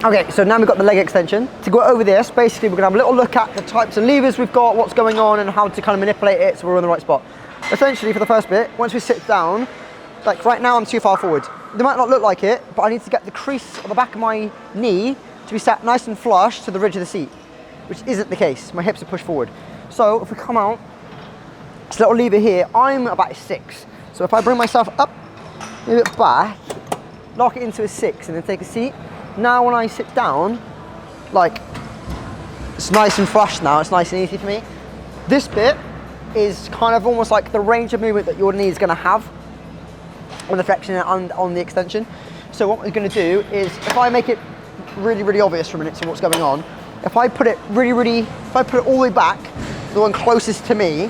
Okay, so now we've got the leg extension. To go over this, basically we're gonna have a little look at the types of levers we've got, what's going on, and how to kind of manipulate it so we're in the right spot. Essentially, for the first bit, once we sit down, like right now I'm too far forward. It might not look like it, but I need to get the crease of the back of my knee to be sat nice and flush to the ridge of the seat, which isn't the case. My hips are pushed forward. So if we come out, this little lever here, I'm about a 6. So if I bring myself up, move it back, lock it into a 6, and then take a seat. Now when I sit down, like, it's nice and flush now, it's nice and easy for me. This bit is kind of almost like the range of movement that your knee is gonna have on the flexion and on the extension. So what we're gonna do is, if I make it really, really obvious for a minute to what's going on, if I put it if I put it all the way back, the one closest to me,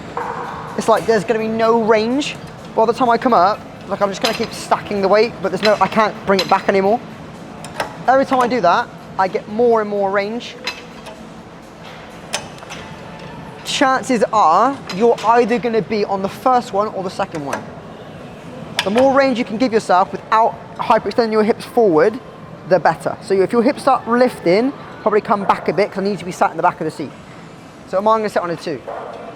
it's like there's gonna be no range. By the time I come up, like I'm just gonna keep stacking the weight, but I can't bring it back anymore. Every time I do that, I get more and more range. Chances are you're either going to be on the first one or the second one. The more range you can give yourself without hyperextending your hips forward, the better. So if your hips start lifting, probably come back a bit because I need to be sat in the back of the seat. So mine going to sit on a 2.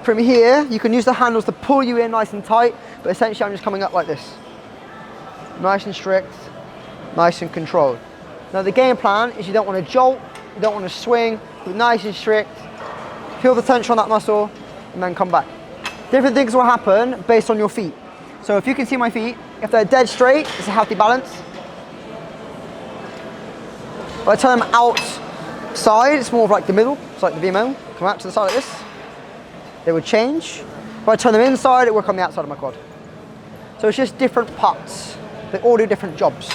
From here, you can use the handles to pull you in nice and tight, but essentially I'm just coming up like this. Nice and strict, nice and controlled. Now the game plan is you don't want to jolt, you don't want to swing, but nice and strict, feel the tension on that muscle, and then come back. Different things will happen based on your feet. So if you can see my feet, if they're dead straight, it's a healthy balance. If I turn them outside, it's more of like the middle, it's like the VMO, come out to the side like this. They would change. If I turn them inside, it will work on the outside of my quad. So it's just different parts. They all do different jobs.